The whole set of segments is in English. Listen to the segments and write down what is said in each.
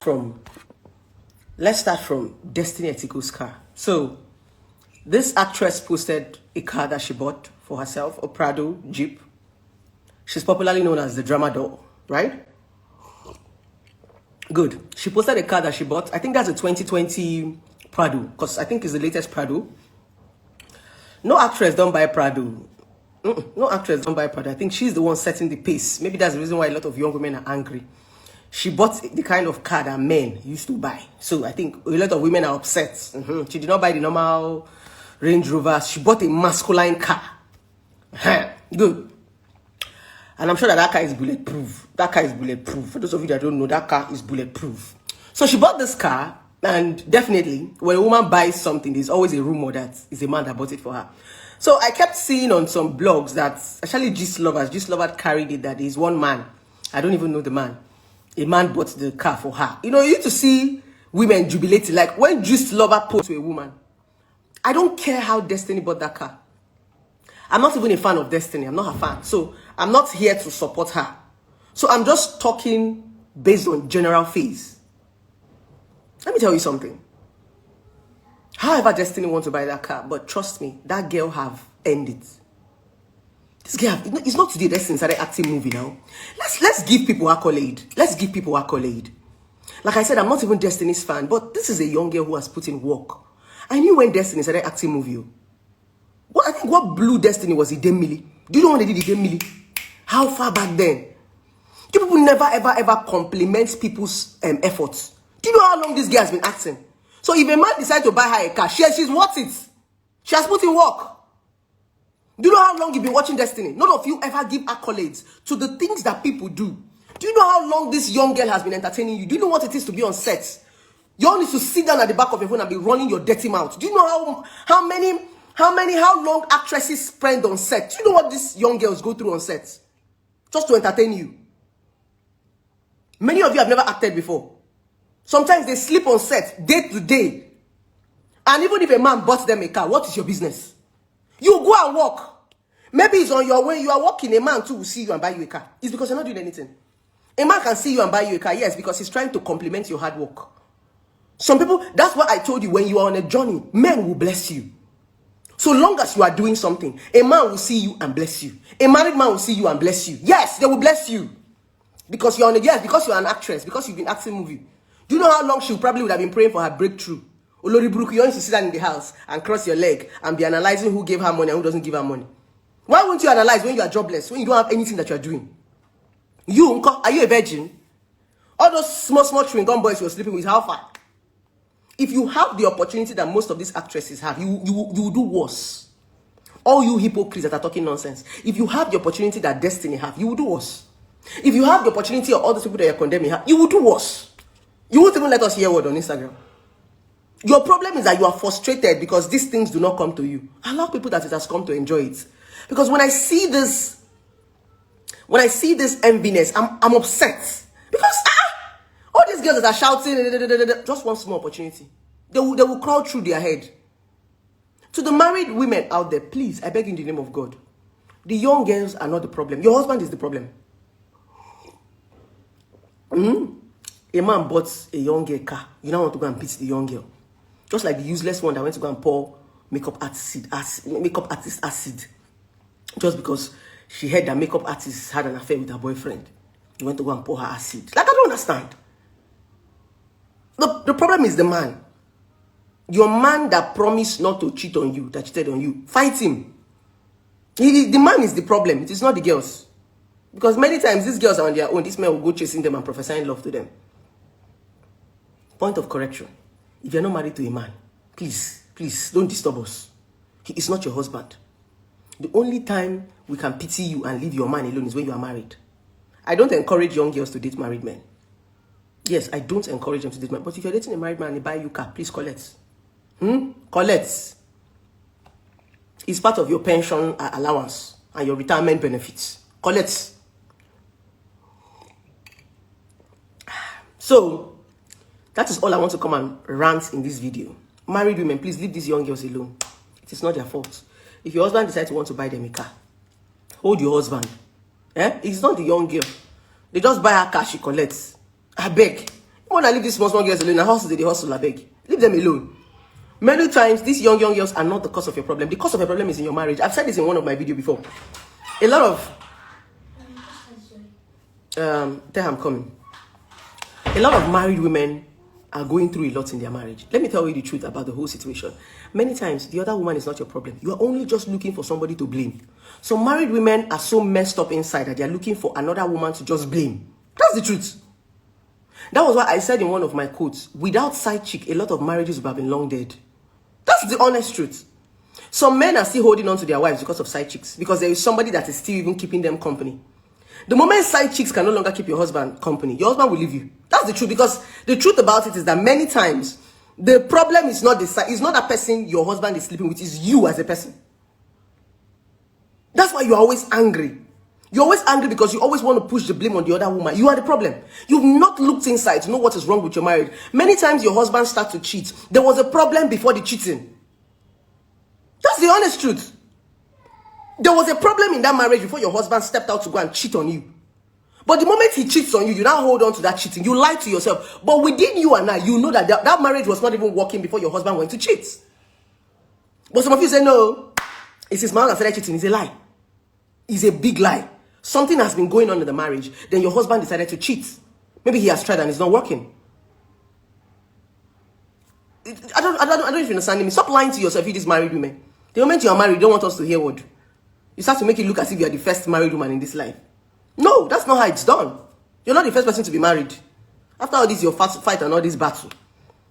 from let's start from Destiny Etiko's car. So this actress posted a car that she bought for herself, a Prado Jeep. She's popularly known as the drama doll, right? Good. She posted a car that she bought. I think that's a 2020 Prado, because I think it's the latest Prado. No actress don't buy Prado. No actress don't buy Prado. I think she's the one setting the pace. Maybe that's the reason why a lot of young women are angry. She bought the kind of car that men used to buy. So I think a lot of women are upset. She did not buy the normal Range Rover. She bought a masculine car. Good. And I'm sure that car is bulletproof. That car is bulletproof. For those of you that don't know, that car is bulletproof. So she bought this car, and definitely, when a woman buys something, there's always a rumor that it's a man that bought it for her. So I kept seeing on some blogs that, actually Gist Lover carried it, that there's one man. I don't even know the man. A man bought the car for her. You know, you used to see women jubilating. Like when Gist Lover posts to a woman. I don't care how Destiny bought that car. I'm not even a fan of Destiny. I'm not a fan. So I'm not here to support her. So I'm just talking based on general phase. Let me tell you something. However Destiny wants to buy that car, but trust me, that girl have ended. This girl, it's not today Destiny started acting movie now. Let's give people accolade. Let's give people accolade. Like I said, I'm not even Destiny's fan, but this is a young girl who has put in work. I knew when Destiny started acting movie. I think what blew Destiny was Idemili. Do you know when they did Idemili? How far back then? Do people never ever compliment people's efforts? Do you know how long this girl has been acting? So if a man decides to buy her a car, she's worth it. She has put in work. Do you know how long you've been watching Destiny? None of you ever give accolades to the things that people do. Do you know how long this young girl has been entertaining you? Do you know what it is to be on set? You all need to sit down at the back of your phone and be running your dirty mouth. Do you know how long actresses spend on set? Do you know what these young girls go through on set? Just to entertain you. Many of you have never acted before. Sometimes they sleep on set day to day. And even if a man bought them a car, what is your business? You go and work. Maybe it's on your way. You are working. A man too will see you and buy you a car. It's because you're not doing anything. A man can see you and buy you a car. Yes, because he's trying to compliment your hard work. Some people, that's what I told you, when you are on a journey, men will bless you. So long as you are doing something, a man will see you and bless you. A married man will see you and bless you. Yes, they will bless you. Because you're on a, yes, because you're an actress, because you've been acting movie. Do you know how long she probably would have been praying for her breakthrough? Olori Buruku, you want to sit down in the house and cross your leg and be analyzing who gave her money and who doesn't give her money. Why won't you analyze when you are jobless, when you don't have anything that you are doing? You, are you a virgin? All those small chewing gum boys you're sleeping with, how far? If you have the opportunity that most of these actresses have, you will do worse. All you hypocrites that are talking nonsense. If you have the opportunity that Destiny have, you will do worse. If you have the opportunity of all those people that you're condemning have, you will do worse. You won't even let us hear a word on Instagram. Your problem is that you are frustrated because these things do not come to you. Allow people that it has come to enjoy it. Because when I see this enviness, I'm upset. Because all these girls that are shouting, just one small opportunity. They will crawl through their head. To the married women out there, please, I beg in the name of God. The young girls are not the problem. Your husband is the problem. A man bought a young girl car. You now want to go and beat the young girl. Just like the useless one that went to go and pour makeup artist acid. Just because she heard that makeup artist had an affair with her boyfriend. You went to go and pour her acid. Like, I don't understand. The problem is the man. Your man that promised not to cheat on you, that cheated on you, fight him. The man is the problem. It is not the girls. Because many times these girls are on their own. These men will go chasing them and prophesying love to them. Point of correction. If you're not married to a man, please don't disturb us. He is not your husband. The only time we can pity you and leave your man alone is when you are married. I don't encourage young girls to date married men. Yes, I don't encourage them to date married. But if you're dating a married man and they buy you a car, please collect. Collect. It's part of your pension allowance and your retirement benefits. Collect. So, that is all I want to come and rant in this video. Married women, please leave these young girls alone. It is not their fault. If your husband decides to want to buy them a car, hold your husband. It's not the young girl. They just buy her car, she collects. I beg. When I leave these small girls alone, the hustle, they hustle, I beg. Leave them alone. Many times, these young girls are not the cause of your problem. The cause of your problem is in your marriage. I've said this in one of my videos before. A lot of... there I'm coming. A lot of married women are going through a lot in their marriage. Let me tell you the truth about the whole situation. Many times, the other woman is not your problem. You are only just looking for somebody to blame. So married women are so messed up inside that they are looking for another woman to just blame. That's the truth. That was why I said in one of my quotes, without side chick, a lot of marriages would have been long dead. That's the honest truth. Some men are still holding on to their wives because of side chicks, because there is somebody that is still even keeping them company. The moment side chicks can no longer keep your husband company, your husband will leave you. That's the truth, because the truth about it is that many times, the problem is not that person your husband is sleeping with, is you as a person. That's why you're always angry. You're always angry because you always want to push the blame on the other woman. You are the problem. You've not looked inside to know what is wrong with your marriage. Many times your husband starts to cheat. There was a problem before the cheating. That's the honest truth. There was a problem in that marriage before your husband stepped out to go and cheat on you. But the moment he cheats on you, you now hold on to that cheating. You lie to yourself. But within you and I, you know that that marriage was not even working before your husband went to cheat. But some of you say, no, it's his man that started cheating. It's a lie. It's a big lie. Something has been going on in the marriage. Then your husband decided to cheat. Maybe he has tried and it's not working. I don't know if you understand me. Stop lying to yourself, you these married women. The moment you are married, you don't want us to hear word. You start to make it look as if you are the first married woman in this life. No, that's not how it's done. You're not the first person to be married. After all this, your fight and all this battle,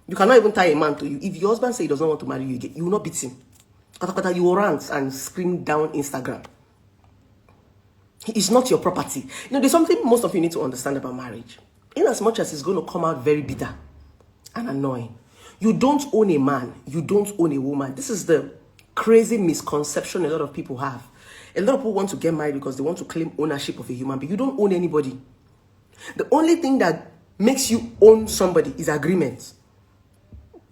you cannot even tie a man to you. If your husband says he does not want to marry you again, you will not beat him. You will rant and scream down Instagram. He is not your property. You know, there's something most of you need to understand about marriage. In as much as it's going to come out very bitter and annoying, you don't own a man. You don't own a woman. This is the crazy misconception a lot of people have. A lot of people want to get married because they want to claim ownership of a human being. You don't own anybody. The only thing that makes you own somebody is agreement.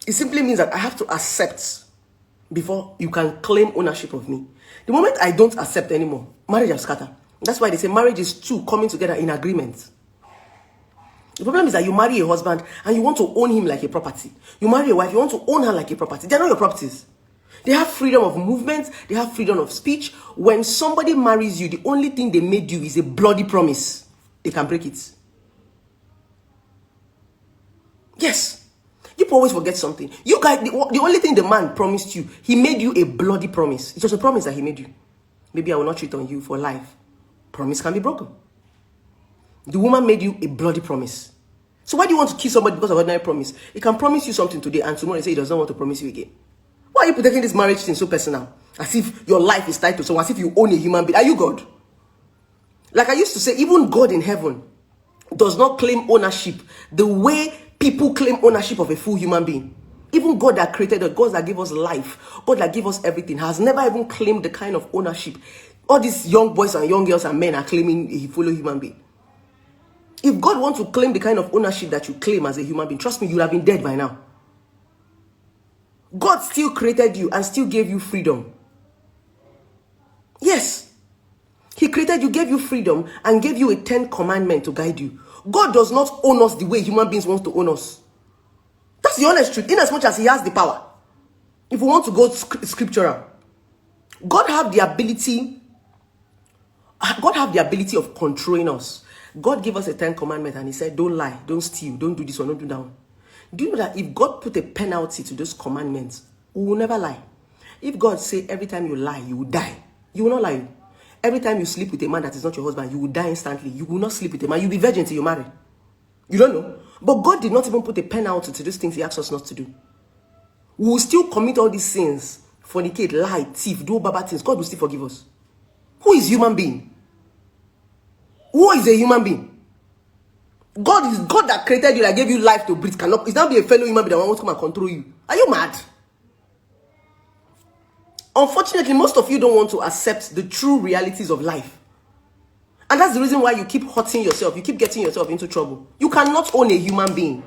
It simply means that I have to accept before you can claim ownership of me. The moment I don't accept anymore, marriage has scattered. That's why they say marriage is two coming together in agreement. The problem is that you marry a husband and you want to own him like a property. You marry a wife, you want to own her like a property. They're not your properties. They have freedom of movement. They have freedom of speech. When somebody marries you, the only thing they made you is a bloody promise. They can break it. Yes. You always forget something. You guys, the only thing the man promised you, he made you a bloody promise. It was a promise that he made you. Maybe I will not cheat on you for life. Promise can be broken. The woman made you a bloody promise. So why do you want to kill somebody because of ordinary promise? He can promise you something today and tomorrow he say he does not want to promise you again. Why are you taking this marriage thing so personal? As if your life is tied to someone, as if you own a human being. Are you God? Like I used to say, even God in heaven does not claim ownership the way people claim ownership of a full human being. Even God that created us, God that gave us life, God that gave us everything, has never even claimed the kind of ownership all these young boys and young girls and men are claiming a fellow human being. If God wants to claim the kind of ownership that you claim as a human being, trust me, you would have been dead by now. God still created you and still gave you freedom. Yes. He created you, gave you freedom, and gave you a 10 commandment to guide you. God does not own us the way human beings want to own us. That's the honest truth, in as much as he has the power. If we want to go scriptural, God have the ability of controlling us. God gave us a 10 commandment and he said, don't lie, don't steal, don't do this one, don't do that one. Do you know that if God put a penalty to those commandments, we will never lie? If God say every time you lie, you will die, you will not lie. Every time you sleep with a man that is not your husband, you will die instantly. You will not sleep with a man. You'll be virgin till you marry. You don't know. But God did not even put a penalty to those things he asks us not to do. We will still commit all these sins, fornicate, lie, thief, do bad things. God will still forgive us. Who is human being? Who is a human being? God is God that created you, that gave you life to breathe. Cannot, it's not be a fellow human being that wants to come and control you. Are you mad? Unfortunately, most of you don't want to accept the true realities of life. And that's the reason why you keep hurting yourself. You keep getting yourself into trouble. You cannot own a human being.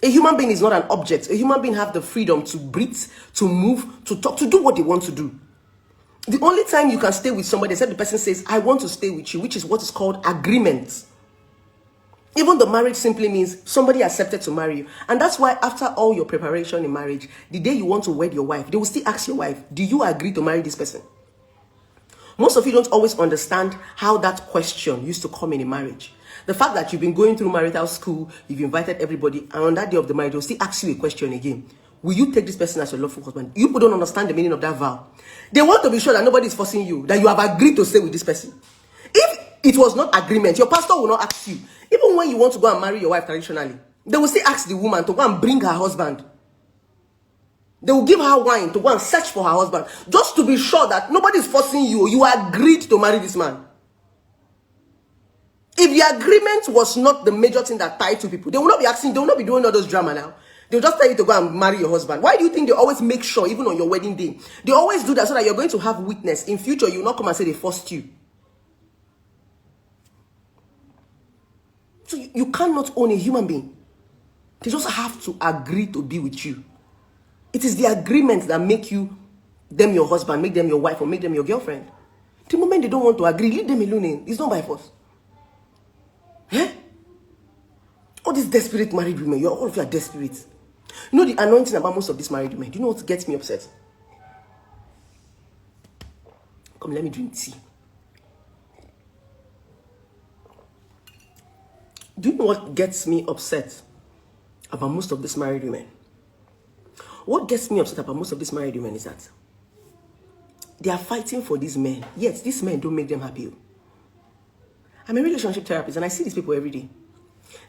A human being is not an object. A human being has the freedom to breathe, to move, to talk, to do what they want to do. The only time you can stay with somebody, except the person says, I want to stay with you, which is what is called agreement. Even the marriage simply means somebody accepted to marry you. And that's why after all your preparation in marriage, the day you want to wed your wife, they will still ask your wife, do you agree to marry this person? Most of you don't always understand how that question used to come in a marriage. The fact that you've been going through marital school, you've invited everybody, and on that day of the marriage, they'll still ask you a question again. Will you take this person as your lawful husband? You people don't understand the meaning of that vow. They want to be sure that nobody is forcing you, that you have agreed to stay with this person. If it was not agreement, your pastor will not ask you. Even when you want to go and marry your wife traditionally, they will still ask the woman to go and bring her husband. They will give her wine to go and search for her husband, just to be sure that nobody is forcing you. You agreed to marry this man. If the agreement was not the major thing that tied two people, they will not be asking, they will not be doing all those drama now. They'll just tell you to go and marry your husband. Why do you think they always make sure, even on your wedding day? They always do that so that you're going to have witness. In future, you will not come and say they forced you. So you cannot own a human being. They just have to agree to be with you. It is the agreement that make you them your husband, make them your wife, or make them your girlfriend. The moment they don't want to agree, leave them alone. It's not by force. Eh? All these desperate married women, all of you are desperate. You know the anointing about most of these married women. Do you know what gets me upset? Come, let me drink tea. Do you know what gets me upset about most of these married women? What gets me upset about most of these married women is that they are fighting for these men. Yet these men don't make them happy. I'm a relationship therapist and I see these people every day.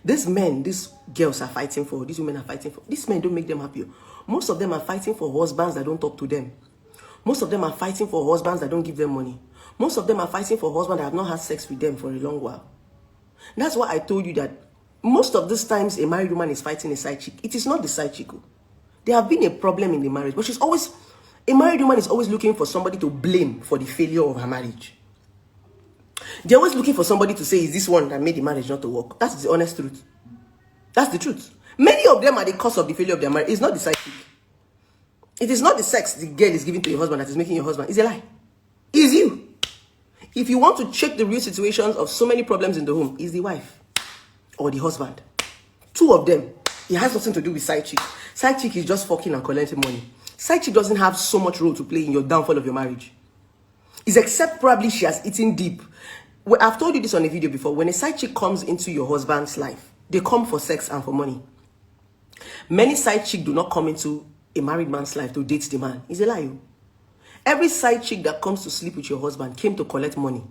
These men, these girls are fighting for, these women are fighting for. These men don't make them happy. Most of them are fighting for husbands that don't talk to them. Most of them are fighting for husbands that don't give them money. Most of them are fighting for husbands that have not had sex with them for a long while. That's why I told you that most of these times a married woman is fighting a side chick. It is not the side chick. There have been a problem in the marriage, but a married woman is always looking for somebody to blame for the failure of her marriage. They're always looking for somebody to say, is this one that made the marriage not to work? That's the honest truth. That's the truth. Many of them are the cause of the failure of their marriage. It's not the side chick. It is not the sex the girl is giving to your husband that is making your husband. It's a lie. It's you. If you want to check the real situations of so many problems in the home, it's the wife or the husband. Two of them. It has nothing to do with side chick. Side chick is just fucking and collecting money. Side chick doesn't have so much role to play in your downfall of your marriage. It's except probably she has eaten deep. Well, I've told you this on a video before. When a side chick comes into your husband's life, they come for sex and for money. Many side chick do not come into a married man's life to date the man. It's a lie. Every side chick that comes to sleep with your husband came to collect money.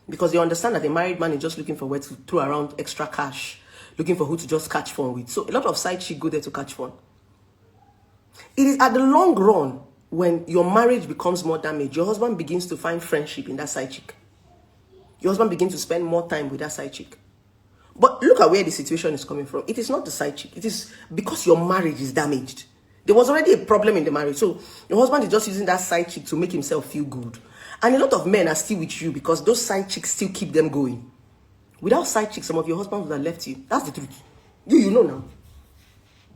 Because they understand that a married man is just looking for where to throw around extra cash. Looking for who to just catch fun with. So a lot of side chick go there to catch fun. It is at the long run, when your marriage becomes more damaged, your husband begins to find friendship in that side chick. Your husband begins to spend more time with that side chick. But look at where the situation is coming from. It is not the side chick. It is because your marriage is damaged. There was already a problem in the marriage. So your husband is just using that side chick to make himself feel good. And a lot of men are still with you because those side chicks still keep them going. Without side chicks, some of your husbands would have left you. That's the truth. You know now.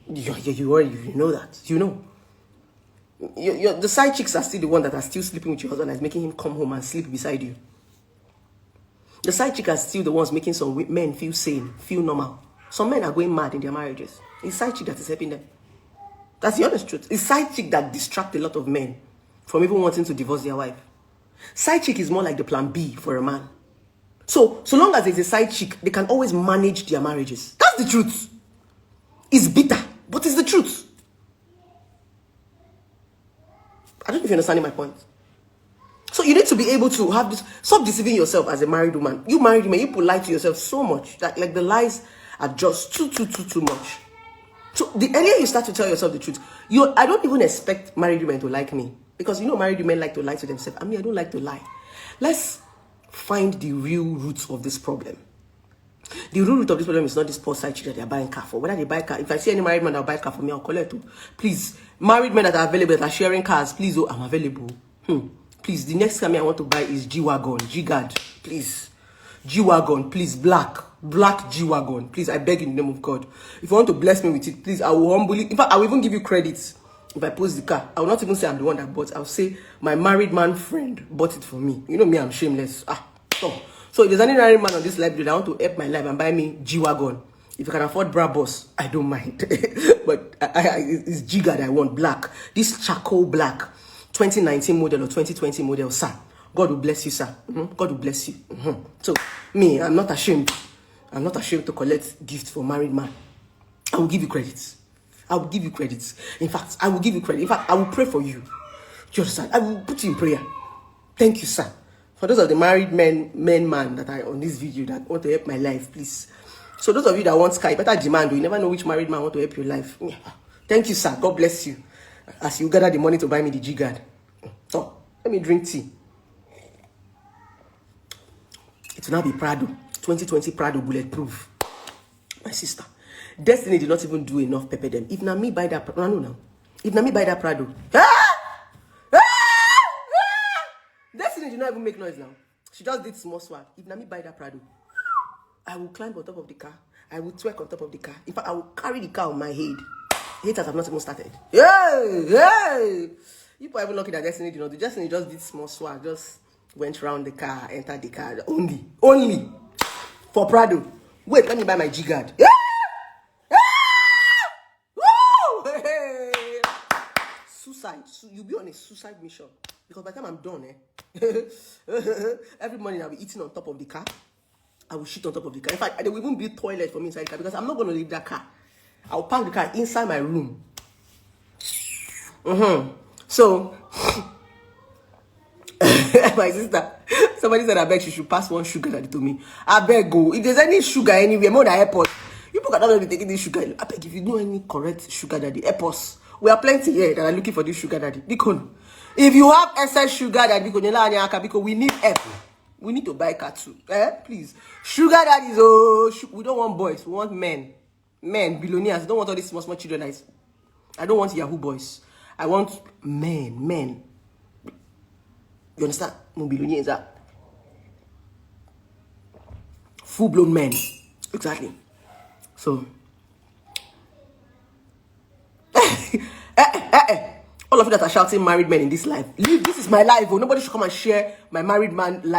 You know that. You know. The side chicks are still the one that are still sleeping with your husband and is making him come home and sleep beside you. The side chick are still the ones making some men feel sane, feel normal. Some men are going mad in their marriages. It's side chick that is helping them. That's the honest truth. It's side chick that distract a lot of men from even wanting to divorce their wife. Side chick is more like the plan B for a man. So long as there's a side chick, they can always manage their marriages. That's the truth. It's bitter, but it's the truth. I don't know if you're understanding my point. So you need to be able to have this. Stop deceiving yourself as a married woman. You married woman, you lie to yourself so much that like the lies are just too much. So the earlier you start to tell yourself the truth, I don't even expect married women to like me. Because you know married women like to lie to themselves. I don't like to lie. Let's find the real roots of this problem. The real root of this problem is not this poor side chick that they're buying car for. Whether they buy car, if I see any married man that will buy car for me, I'll call it too. Please, married men that are available, that are sharing cars, please, oh, I'm available. Please, the next car I want to buy is G-Wagon, G-Guard, please. G-Wagon, please, black G-Wagon, please, I beg in the name of God. If you want to bless me with it, please, I will humbly, in fact, I will even give you credits. If I post the car, I will not even say I'm the one that bought. I'll say my married man friend bought it for me. You know me, I'm shameless. So if there's any married man on this live video that want to help my life and buy me G-Wagon, if you can afford Brabus, I don't mind. But it's Giga that I want, black. This charcoal black, 2019 model or 2020 model, sir. God will bless you, sir. God will bless you. So, me, I'm not ashamed. I'm not ashamed to collect gifts for married man. I will give you credits. I will give you credits. In fact, I will give you credit. In fact, I will pray for you. You understand? I will put you in prayer. Thank you, sir. For those of the married man that are on this video that want to help my life, please. So those of you that want Sky, better demand. You never know which married man want to help your life. Yeah. Thank you, sir. God bless you. As you gather the money to buy me the G-Guard. So, let me drink tea. It will now be Prado. 2020 Prado bulletproof. My sister. Destiny did not even do enough pepper them. If na me buy that, no. If na me buy that Prado. Destiny did not even make noise now. She just did small swag. If na me buy that Prado, I will climb on top of the car. I will twerk on top of the car. In fact, I will carry the car on my head. Haters have not even started. Hey! People are even lucky that Destiny did not do. Destiny just did small swag. Just went around the car, entered the car. Only for Prado. Wait, let me buy my G-Guard. Yeah! Hey! Suicide. You'll be on a suicide mission. Because by the time I'm done, every morning I'll be eating on top of the car. I will shit on top of the car. In fact, there will even be a toilet for me inside the car because I'm not going to leave that car. I'll park the car inside my room. So, my sister, somebody said, I beg she should pass one sugar daddy to me. I beg go. If there's any sugar anywhere, more than airport, you people cannot be taking this sugar. I beg if you know any correct sugar daddy, airports. We are plenty here that are looking for this sugar daddy. Because if you have excess sugar daddy, because we need help. We need to buy car too. Please. Sugar daddies, we don't want boys. We want men. Men, billionaires. I don't want all these small children. I don't want Yahoo boys. I want men. You understand? Billionaires are full-blown men. Exactly. So, all of you that are shouting married men in this life, leave. This is my life. Nobody should come and share my married man life.